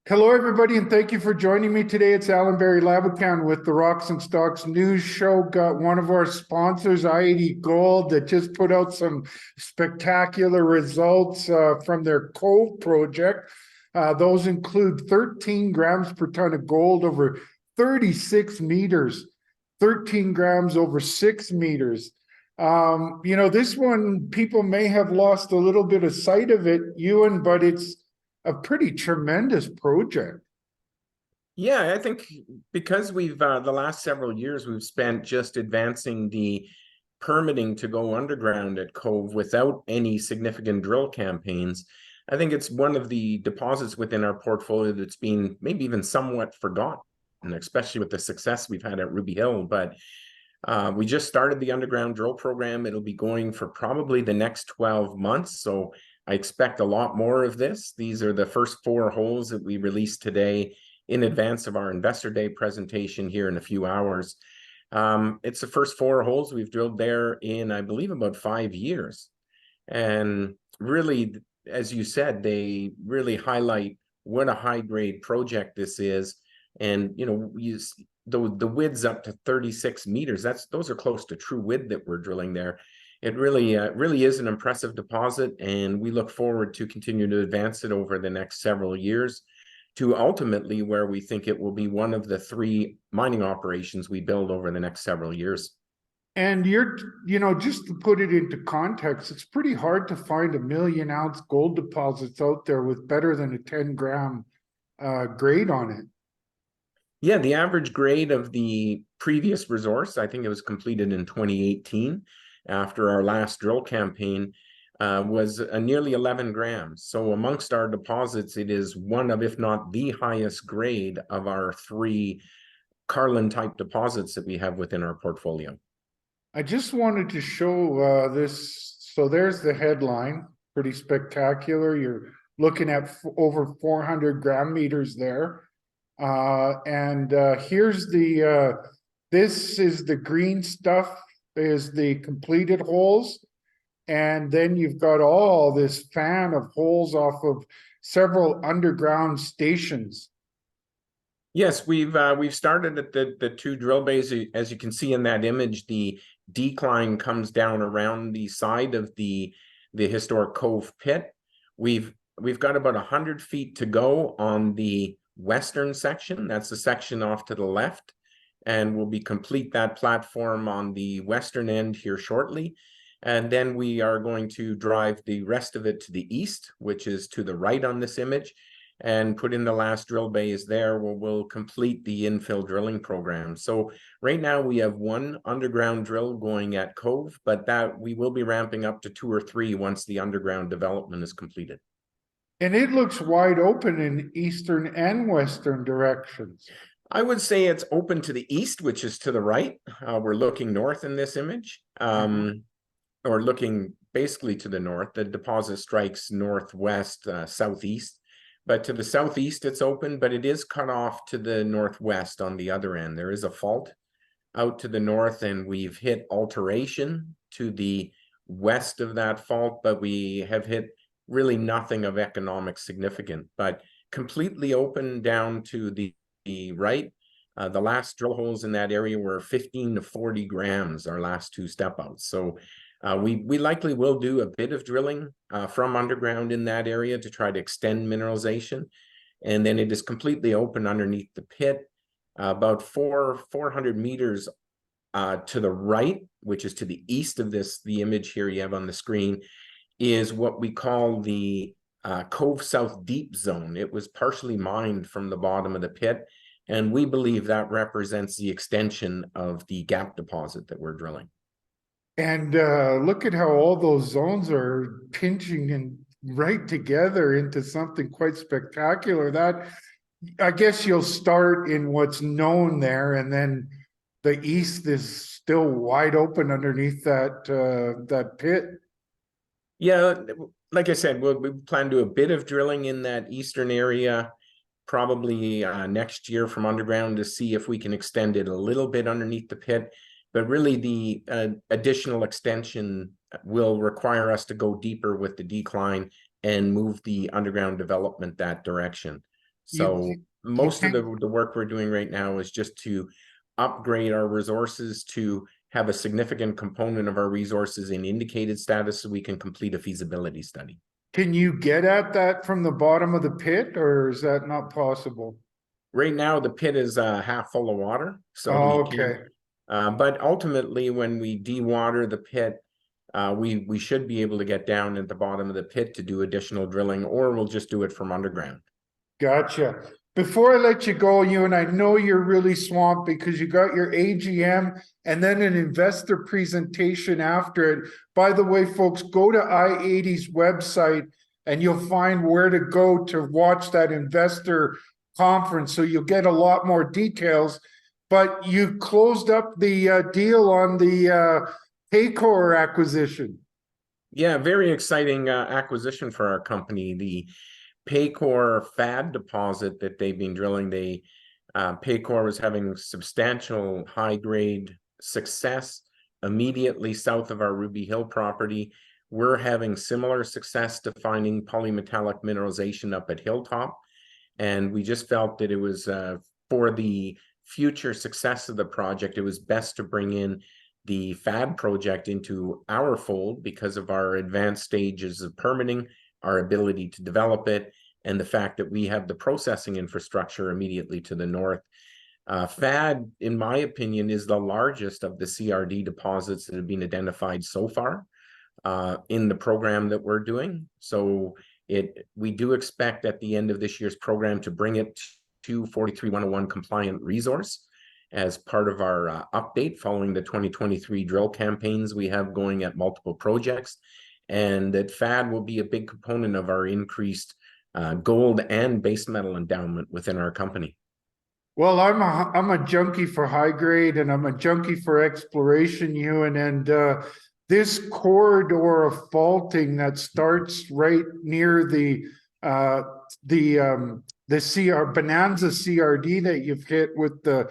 Hello, everybody, and thank you for joining me today. It's Allan Laboucan with the Rocks and Stocks News Show. Got one of our sponsors, i-80 Gold, that just put out some spectacular results from their Cove project. Those include 13 grams per ton of gold over 36 meters, 13 grams over 6 meters. This one, people may have lost a little bit of sight of it, Ewan, but it's a pretty tremendous project. Yeah, I think because we've the last several years we've spent just advancing the permitting to go underground at Cove without any significant drill campaigns. I think it's one of the deposits within our portfolio that's been maybe even somewhat forgotten, especially with the success we've had at Ruby Hill. But we just started the underground drill program. It'll be going for probably the next 12 months. So I expect a lot more of this. These are the first 4 holes that we released today in advance of our Investor Day presentation here in a few hours. It's the first 4 holes we've drilled there in, I believe, about 5 years. And really, as you said, they really highlight what a high-grade project this is. And, you know, the width's up to 36 meters. Those are close to true width that we're drilling there. It really is an impressive deposit, and we look forward to continuing to advance it over the next several years to ultimately where we think it will be one of the 3 mining operations we build over the next several years. And just to put it into context, it's pretty hard to find 1 million ounce gold deposits out there with better than a 10-gram grade on it. Yeah, the average grade of the previous resource, I think it was completed in 2018 after our last drill campaign, was nearly 11 grams. So amongst our deposits, it is one of, if not the highest grade of our 3 Carlin-type deposits that we have within our portfolio. I just wanted to show this. So there's the headline, pretty spectacular. You're looking at over 400 gram meters there. Here's this is the green stuff, is the completed holes. And then you've got all this fan of holes off of several underground stations. Yes, we've started at the 2 drill bays. As you can see in that image, the decline comes down around the side of the historic Cove pit. We've got about 100 feet to go on the western section. That's the section off to the left, and we'll be complete that platform on the western end here shortly. And then we are going to drive the rest of it to the east, which is to the right on this image, and put in the last drill bays there where we'll complete the infill drilling program. So right now we have 1 underground drill going at Cove, but that we will be ramping up to 2 or 3 once the underground development is completed. And it looks wide open in eastern and western directions. I would say it's open to the east, which is to the right. We're looking north in this image. Or looking basically to the north. The deposit strikes northwest, southeast, but to the southeast it's open, but it is cut off to the northwest on the other end. There is a fault out to the north, and we've hit alteration to the west of that fault, but we have hit really nothing of economic significance, but completely open down to the right. The last drill holes in that area were 15 to 40 grams, our last 2 step outs. So we likely will do a bit of drilling from underground in that area to try to extend mineralization. And then it is completely open underneath the pit, about 400 meters to the right, which is to the east of the image here you have on the screen, is what we call the Cove South Deep Zone. It was partially mined from the bottom of the pit, and we believe that represents the extension of the gap deposit that we're drilling. And look at how all those zones are pinching and right together into something quite spectacular. That, I guess you'll start in what's known there, and then the east is still wide open underneath that pit. Yeah, like I said, we plan to do a bit of drilling in that eastern area, probably next year from underground, to see if we can extend it a little bit underneath the pit. But really, the additional extension will require us to go deeper with the decline and move the underground development that direction. You, So you most of can't, the work we're doing right now is just to upgrade our resources to have a significant component of our resources in indicated status so we can complete a feasibility study. can you get at that from the bottom of the pit, or is that not possible? Right now, the pit is half full of water, so Oh, you okay. can't. But ultimately, when we dewater the pit, we should be able to get down at the bottom of the pit to do additional drilling, or we'll just do it from underground. Gotcha. Before I let you go, you and I know you're really swamped because you got your AGM and then an investor presentation after it. By the way, folks, go to i-80's website and you'll find where to go to watch that investor conference. So you'll get a lot more details. But you closed up the deal on the Paycore acquisition. Yeah, very exciting acquisition for our company. The Paycore FAD deposit that they've been drilling, Paycore was having substantial high grade success immediately south of our Ruby Hill property. We're having similar success to finding polymetallic mineralization up at Hilltop. And we just felt that it was for the future success of the project, it was best to bring in the FAD project into our fold because of our advanced stages of permitting, our ability to develop it, and the fact that we have the processing infrastructure immediately to the north. FAD, in my opinion, is the largest of the CRD deposits that have been identified so far in the program that we're doing. So we do expect at the end of this year's program to bring it to 43101 compliant resource as part of our update following the 2023 drill campaigns we have going at multiple projects. And that FAD will be a big component of our increased gold and base metal endowment within our company. Well, I'm a junkie for high grade and I'm a junkie for exploration, Ewan, and this corridor of faulting that starts right near the Bonanza CRD that you've hit with a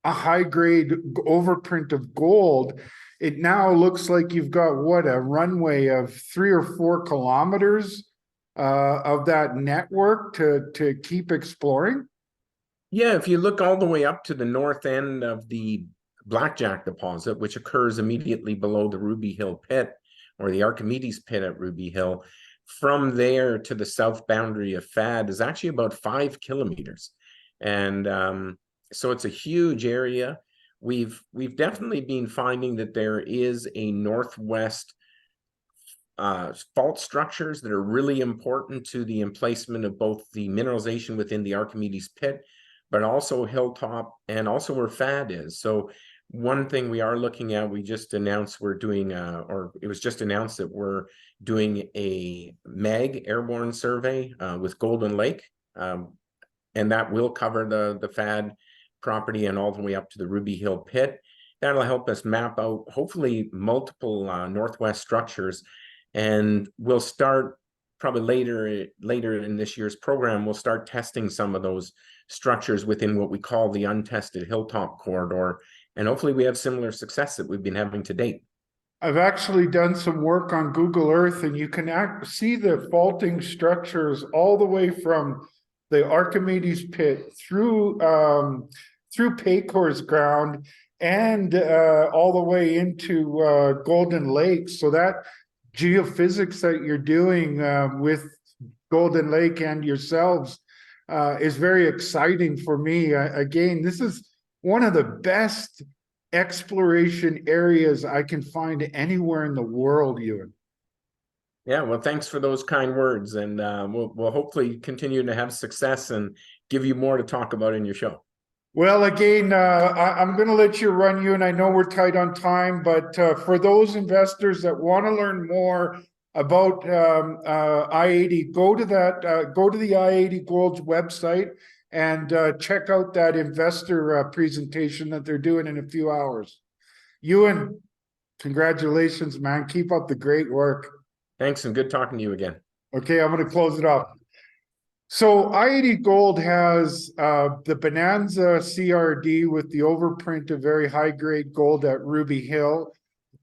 high grade overprint of gold. It now looks like you've got what, a runway of 3 or 4 kilometers of that network to keep exploring. Yeah, if you look all the way up to the north end of the Blackjack deposit, which occurs immediately below the Ruby Hill pit or the Archimedes pit at Ruby Hill, from there to the south boundary of FAD is actually about 5 kilometers. And so it's a huge area. We've definitely been finding that there is a northwest fault structures that are really important to the emplacement of both the mineralization within the Archimedes pit, but also Hilltop and also where FAD is. So one thing we are looking at, we just announced we're doing, or it was just announced that we're doing a MAG airborne survey with Golden Lake, and that will cover the FAD property and all the way up to the Ruby Hill pit. That'll help us map out hopefully multiple northwest structures, and we'll start probably later in this year's program, we'll start testing some of those structures within what we call the untested Hilltop corridor. And hopefully we have similar success that we've been having to date. I've actually done some work on Google Earth and you can see the faulting structures all the way from the Archimedes pit through Paycore's ground and all the way into Golden Lake. So that geophysics that you're doing with Golden Lake and yourselves is very exciting for me. Again, this is one of the best exploration areas I can find anywhere in the world, Ewan. Yeah, well, thanks for those kind words, and we'll hopefully continue to have success and give you more to talk about in your show. Well, again, I'm going to let you run, Ewan. I know we're tight on time, but for those investors that want to learn more about i-80, go to the i-80 Gold's website and check out that investor presentation that they're doing in a few hours. Ewan, congratulations, man. Keep up the great work. Thanks, and good talking to you again. Okay, I'm going to close it off. So i-80 Gold has the Bonanza CRD with the overprint of very high-grade gold at Ruby Hill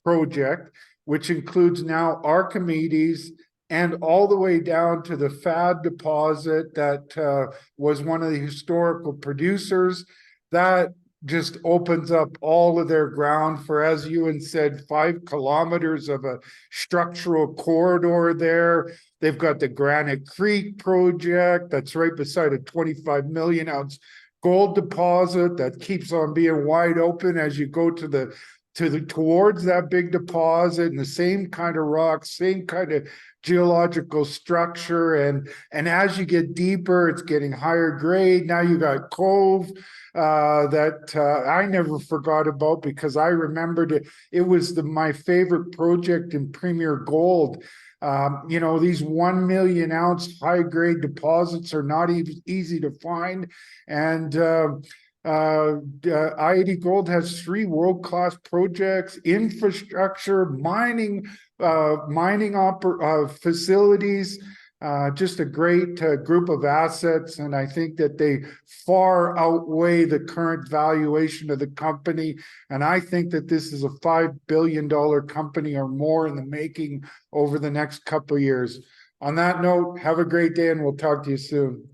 project, which includes now Archimedes and all the way down to the FAD deposit that was one of the historical producers. That just opens up all of their ground for, as Ewan said, 5 kilometers of a structural corridor there. They've got the Granite Creek project that's right beside a 25 million ounce gold deposit that keeps on being wide open as you go towards that big deposit, and the same kind of rocks, same kind of geological structure, and as you get deeper, it's getting higher grade. Now you got Cove that I never forgot about, because I remembered it. It was my favorite project in Premier Gold. You know, these 1 million ounce high grade deposits are not even easy to find, and i-80 Gold has 3 world-class projects, infrastructure, mining facilities, just a great group of assets. And I think that they far outweigh the current valuation of the company. And I think that this is a $5 billion company or more in the making over the next couple of years. On that note, have a great day, and we'll talk to you soon.